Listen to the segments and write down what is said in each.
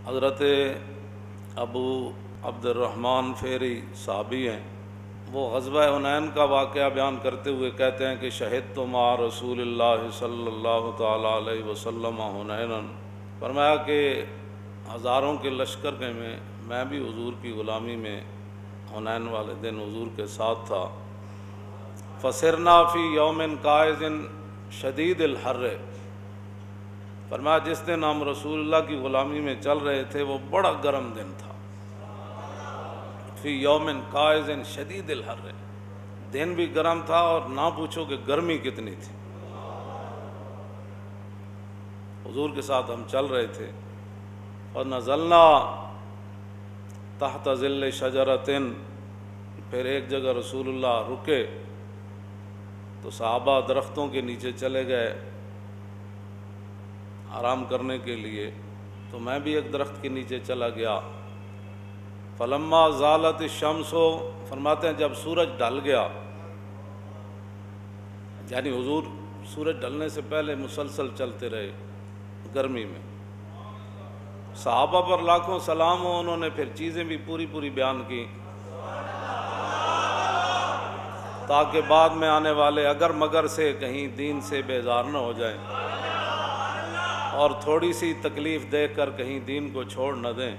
حضرت ابو عبد الرحمن فیری صحابی ہیں، وہ غزوہ حنین کا واقعہ بیان کرتے ہوئے کہتے ہیں کہ شہدت مع رسول اللہ صلی اللہ تعالیٰ علیہ وسلم حنینا، فرمایا کہ ہزاروں کے لشکر میں بھی حضور کی غلامی میں حنین والے دن حضور کے ساتھ تھا۔ فسرنا فی یوم قائز شدید الحر، فرمایا جس دن ہم رسول اللہ کی غلامی میں چل رہے تھے وہ بڑا گرم دن تھا۔ فی یوم قائز شدید الحر، دن بھی گرم تھا اور نہ پوچھو کہ گرمی کتنی تھی۔ حضور کے ساتھ ہم چل رہے تھے اور نزلنا تحت ظل شجرۃ، پھر ایک جگہ رسول اللہ رکے تو صحابہ درختوں کے نیچے چلے گئے آرام کرنے کے لیے، تو میں بھی ایک درخت کے نیچے چلا گیا۔ فلما زالت الشمس، فرماتے ہیں جب سورج ڈھل گیا، یعنی حضور سورج ڈھلنے سے پہلے مسلسل چلتے رہے گرمی میں۔ صحابہ پر لاکھوں سلام ہو، انہوں نے پھر چیزیں بھی پوری بیان کی تاکہ بعد میں آنے والے اگر مگر سے کہیں دین سے بیزار نہ ہو جائیں اور تھوڑی سی تکلیف دیکھ کر کہیں دین کو چھوڑ نہ دیں۔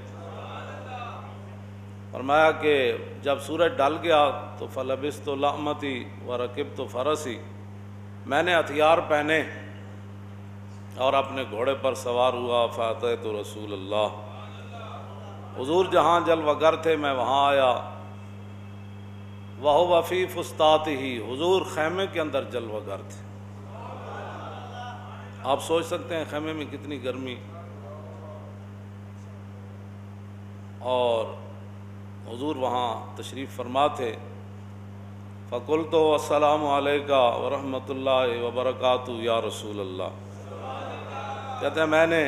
فرمایا کہ جب سورج ڈل گیا تو فلبست لحمتی ورکبت فرسی، میں نے ہتھیار پہنے اور اپنے گھوڑے پر سوار ہوا۔ فاتیت رسول اللہ، حضور جہاں جلوہ گر تھے میں وہاں آیا۔ وہو فی فسطاطہ، حضور خیمے کے اندر جلوہ گر تھے۔ آپ سوچ سکتے ہیں خیمے میں کتنی گرمی، اور حضور وہاں تشریف فرما تھے۔ فقلت السلام علیکہ ورحمۃ اللہ وبرکاتہ یا رسول اللہ، کہتے ہیں میں نے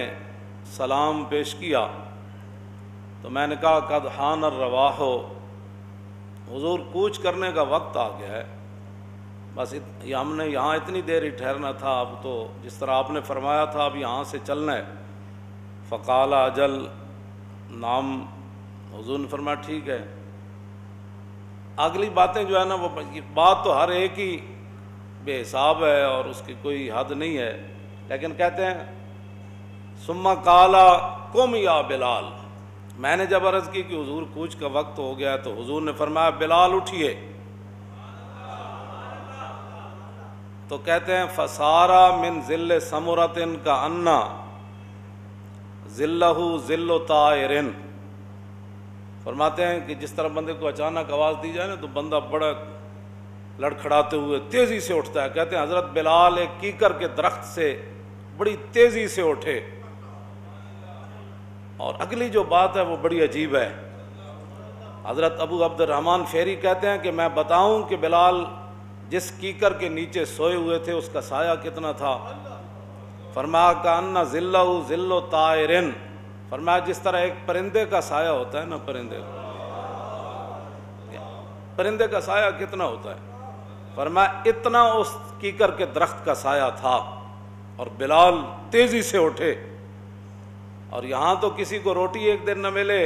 سلام پیش کیا تو میں نے کہا قد حان الرواح، حضور کوچ کرنے کا وقت آ گیا ہے، بس ہم نے یہاں اتنی دیر ہی ٹھہرنا تھا، اب تو جس طرح آپ نے فرمایا تھا اب یہاں سے چلنا ہے۔ فقال اجل، نام، حضور نے فرمایا ٹھیک ہے۔ اگلی باتیں جو ہے نا وہ بات تو ہر ایک ہی بے حساب ہے اور اس کی کوئی حد نہیں ہے، لیکن کہتے ہیں ثم قال قم یا بلال، میں نے جب عرض کی کہ حضور کوچ کا وقت ہو گیا تو حضور نے فرمایا بلال اٹھیے، تو کہتے ہیں فسارا من ذل سمرۃ کأن ذلہ ذل طائر، فرماتے ہیں کہ جس طرح بندے کو اچانک آواز دی جائے نا تو بندہ بڑا لڑکھڑاتے ہوئے تیزی سے اٹھتا ہے۔ کہتے ہیں حضرت بلال ایک کیکر کے درخت سے بڑی تیزی سے اٹھے، اور اگلی جو بات ہے وہ بڑی عجیب ہے۔ حضرت ابو عبد الرحمن فیری کہتے ہیں کہ میں بتاؤں کہ بلال جس کیکر کے نیچے سوئے ہوئے تھے اس کا سایہ کتنا تھا؟ فرمایا کأن ذلہ ذل طائر، فرمایا جس طرح ایک پرندے کا سایہ ہوتا ہے نا، پرندے کا سایہ کتنا ہوتا ہے، فرمایا اتنا اس کیکر کے درخت کا سایہ تھا، اور بلال تیزی سے اٹھے۔ اور یہاں تو کسی کو روٹی ایک دن نہ ملے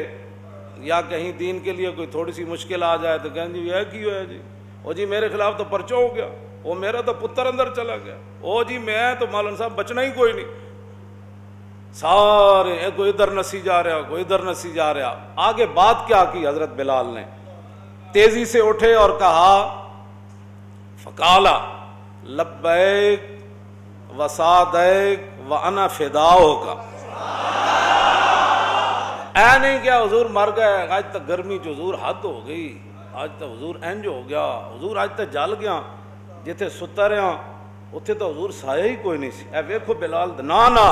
یا کہیں دین کے لیے کوئی تھوڑی سی مشکل آ جائے تو کہیں جی یہ کیوں ہے جی، او جی میرے خلاف تو پرچہ ہو گیا، وہ میرا تو پتر اندر چلا گیا، او جی میں تو مولانا صاحب بچنا ہی کوئی نہیں، سارے کوئی ادھر نسی جا رہا، کوئی ادھر نسی جا رہا۔ آگے بات کیا کی حضرت بلال نے؟ تیزی سے اٹھے اور کہا فقالا لبیک وسعدیک وانا فداؤک، اے نہیں کیا حضور مر گئے، آج تک گرمی جو حضور حد ہو گئی، آج تک حضور انج ہو گیا، حضور آج تک جل گیا، جتھے ستا رہا اتھے تو حضور سایہ ہی کوئی نہیں سی۔ اے ویکھو بلال نا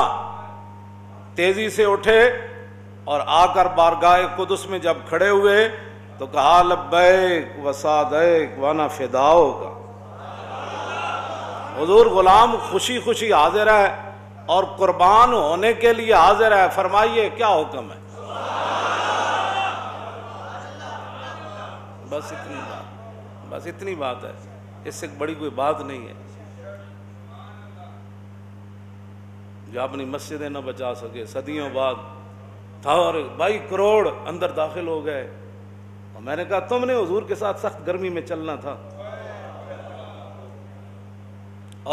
تیزی سے اٹھے اور آ کر بارگاہ قدس میں جب کھڑے ہوئے تو کہا لبیک وسعدیک وانا فداؤک، حضور غلام خوشی خوشی حاضر ہے اور قربان ہونے کے لیے حاضر ہے، فرمائیے کیا حکم ہے؟ بس اتنی بات ہے، اس سے بڑی کوئی بات نہیں ہے۔ جو اپنی مسجدیں نہ بچا سکے، صدیوں بعد اور 22 کروڑ اندر داخل ہو گئے. اور میں نے کہا تم نے حضور کے ساتھ سخت گرمی میں چلنا تھا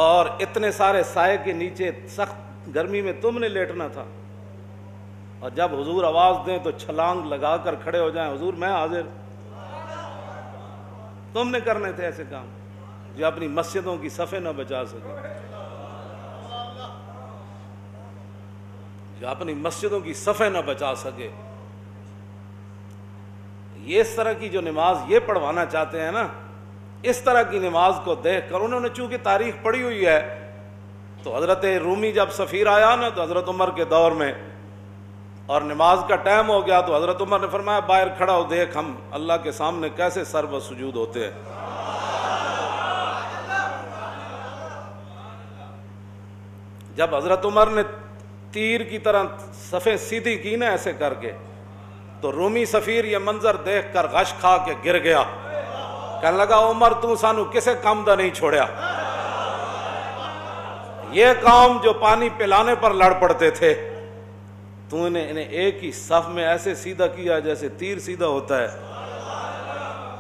اور اتنے سارے سائے کے نیچے سخت گرمی میں تم نے لیٹنا تھا, اور جب حضور آواز دیں تو چھلانگ لگا کر کھڑے ہو جائیں, حضور میں حاضر. تم نے کرنے تھے ایسے کام جو اپنی مسجدوں کی صفیں نہ بچا سکے, جو اپنی مسجدوں کی صفیں نہ بچا سکے. یہ اس طرح کی جو نماز یہ پڑھوانا چاہتے ہیں نا, اس طرح کی نماز کو دیکھ کر انہوں نے چونکہ تاریخ پڑھی ہوئی ہے, تو حضرت رومی جب سفیر آیا نا تو حضرت عمر کے دور میں اور نماز کا ٹائم ہو گیا تو حضرت عمر نے فرمایا باہر کھڑا ہو دیکھ ہم اللہ کے سامنے کیسے سر و سجود ہوتے ہیں. جب حضرت عمر نے تیر کی طرح صفیں سیدھی کی نا ایسے کر کے, تو رومی سفیر یہ منظر دیکھ کر غش کھا کے گر گیا, کہنے لگا عمر تو سانو کسے کام دا نہیں چھوڑیا. یہ قوم جو پانی پلانے پر لڑ پڑتے تھے, تو انہیں ایک ہی صف میں ایسے سیدھا کیا جیسے تیر سیدھا ہوتا ہے.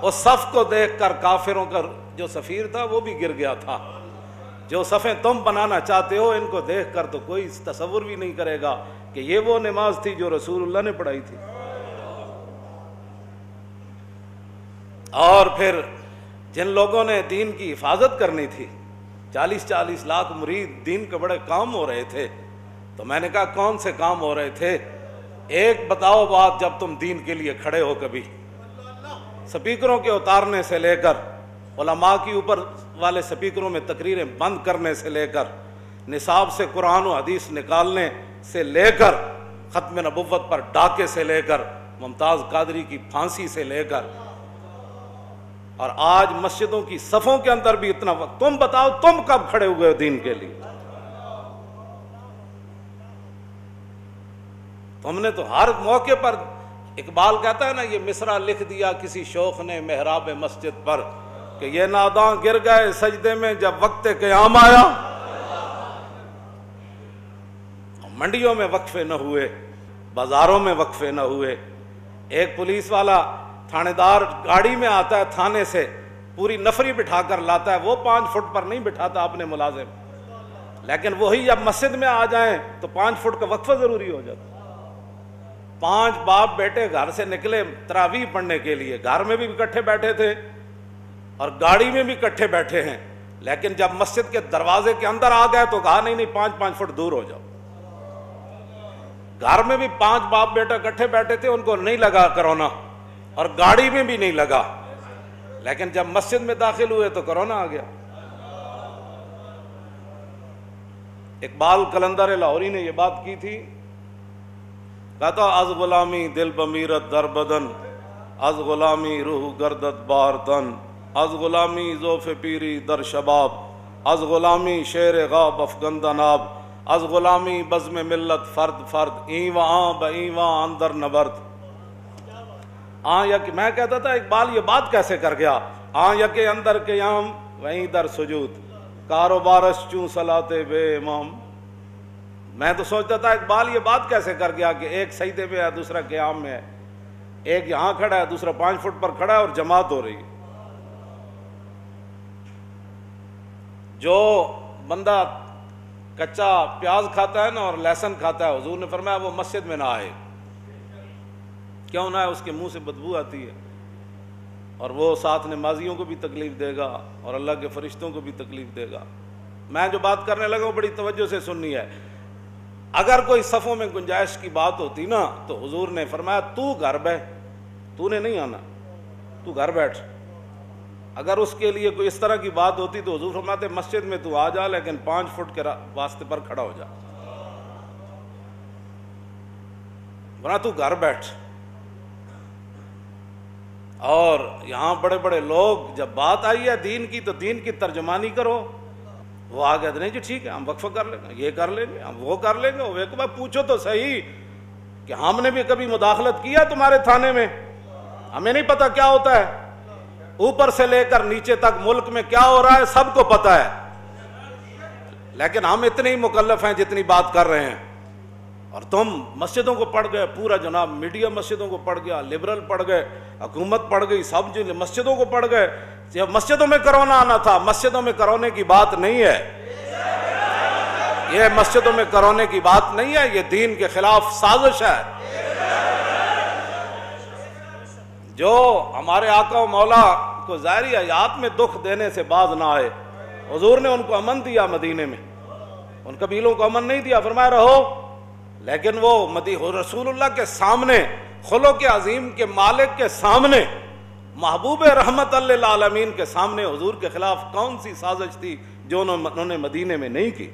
اس صف کو دیکھ کر کافروں کا جو سفیر تھا وہ بھی گر گیا تھا. جو صفیں تم بنانا چاہتے ہو ان کو دیکھ کر تو کوئی تصور بھی نہیں کرے گا کہ یہ وہ نماز تھی جو رسول اللہ نے پڑھائی تھی. اور پھر جن لوگوں نے دین کی حفاظت کرنی تھی, 40-40 لاکھ مرید, دین کے بڑے کام ہو رہے تھے, تو میں نے کہا کون سے کام ہو رہے تھے؟ ایک بتاؤ بات, جب تم دین کے لیے کھڑے ہو کبھی سپیکروں کے اتارنے سے لے کر علماء کے اوپر والے سپیکروں میں تقریریں بند کرنے سے لے کر نصاب سے قرآن و حدیث نکالنے سے لے کر ختم نبوت پر ڈاکے سے لے کر ممتاز قادری کی پھانسی سے لے کر, اور آج مسجدوں کی صفوں کے اندر بھی اتنا وقت, تم بتاؤ تم کب کھڑے ہوئے ہو دین کے لیے؟ تم نے تو ہر موقع پر, اقبال کہتا ہے نا یہ مصرع لکھ دیا کسی شوخ نے محراب مسجد پر کہ یہ ناداں گر گئے سجدے میں جب وقت قیام آیا. منڈیوں میں وقفے نہ ہوئے, بازاروں میں وقفے نہ ہوئے. ایک پولیس والا تھانے دار گاڑی میں آتا ہے تھانے سے, پوری نفری بٹھا کر لاتا ہے, وہ 5 فٹ پر نہیں بٹھاتا اپنے ملازم, لیکن وہی جب مسجد میں آ جائیں تو 5 فٹ کا وقفہ ضروری ہو جاتا. 5 باپ بیٹے گھر سے نکلے تراویح پڑھنے کے لیے, گھر میں بھی اکٹھے بیٹھے تھے اور گاڑی میں بھی اکٹھے بیٹھے ہیں, لیکن جب مسجد کے دروازے کے اندر آ گئے تو کہا نہیں 5-5 فٹ دور ہو جاؤ. گھر میں بھی 5 باپ بیٹا اکٹھے بیٹھے تھے, ان کو نہیں لگا کرونا اور گاڑی میں بھی نہیں لگا, لیکن جب مسجد میں داخل ہوئے تو کرونا آ گیا. اقبال قلندر لاہوری نے یہ بات کی تھی, کہتا از غلامی دل بمیرت در بدن, از غلامی روح گردت بار تن, از غلامی ذوف پیری در شباب, از غلامی شیر غاب افگند ناب, از غلامی بزم ملت فرد فرد, این و آن با این و آن اندر نبرد. میں کہتا تھا اقبال یہ بات کیسے کر گیا, کے اندر قیام وہیں در سجود, کاروبارش چوں صلاتے بے امام. میں تو سوچتا تھا اقبال یہ بات کیسے کر گیا کہ ایک سجدے میں ہے دوسرا قیام میں ہے, ایک یہاں کھڑا ہے دوسرا 5 فٹ پر کھڑا ہے اور جماعت ہو رہی ہے. جو بندہ کچا پیاز کھاتا ہے نا اور لہسن کھاتا ہے, حضور نے فرمایا وہ مسجد میں نہ آئے. کیوں نہ ہے؟ اس کے منہ سے بدبو آتی ہے اور وہ ساتھ نمازیوں کو بھی تکلیف دے گا اور اللہ کے فرشتوں کو بھی تکلیف دے گا. میں جو بات کرنے لگا وہ بڑی توجہ سے سننی ہے. اگر کوئی صفوں میں گنجائش کی بات ہوتی نا تو حضور نے فرمایا تو گھر بیٹھ, تو نے نہیں آنا, تو گھر بیٹھ. اگر اس کے لیے کوئی اس طرح کی بات ہوتی تو حضور فرماتے مسجد میں تو آ جا, لیکن 5 فٹ کے واسطے پر کھڑا ہو جا, ورنہ تو گھر بیٹھ. اور یہاں بڑے بڑے لوگ جب بات آئی ہے دین کی تو دین کی ترجمانی کرو, وہ آ گیا نہیں جی ٹھیک ہے ہم وقفہ کر لیں گے, یہ کر لیں گے, ہم وہ کر لیں گے. وہ ایک بار پوچھو تو صحیح کہ ہم نے بھی کبھی مداخلت کیا تمہارے تھانے میں؟ ہمیں نہیں پتا کیا ہوتا ہے, اوپر سے لے کر نیچے تک ملک میں کیا ہو رہا ہے سب کو پتا ہے, لیکن ہم اتنے ہی مکلف ہیں جتنی بات کر رہے ہیں. اور تم مسجدوں کو پڑھ گئے، پورا جناب میڈیا مسجدوں کو پڑھ گیا، لبرل پڑھ گئے، حکومت پڑھ گئی، سب جو مسجدوں کو پڑھ گئے۔ جب مسجدوں میں کرونا آنا تھا، مسجدوں میں کرونے کی بات نہیں ہے، یہ مسجدوں میں کرونے کی بات نہیں ہے، یہ دین کے خلاف سازش ہے۔ جو ہمارے آقا و مولا کو ظاہری حیات میں دکھ دینے سے باز نہ آئے، حضور نے ان کو امن دیا، مدینے میں ان قبیلوں کو امن نہیں دیا، فرمایا رہو، لیکن وہ رسول اللہ کے سامنے، خلق عظیم کے مالک کے سامنے، محبوب رحمت للعالمین کے سامنے حضور کے خلاف کون سی سازش تھی جو انہوں نے مدینے میں نہیں کی؟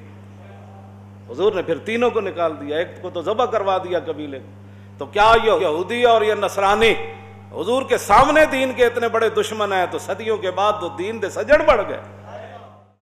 حضور نے پھر تینوں کو نکال دیا، ایک کو تو ذبح کروا دیا قبیلے کو۔ تو کیا یہ یہودی اور یہ نصرانی حضور کے سامنے دین کے اتنے بڑے دشمن ہیں، تو صدیوں کے بعد تو دین دے سجڑ بڑھ گئے۔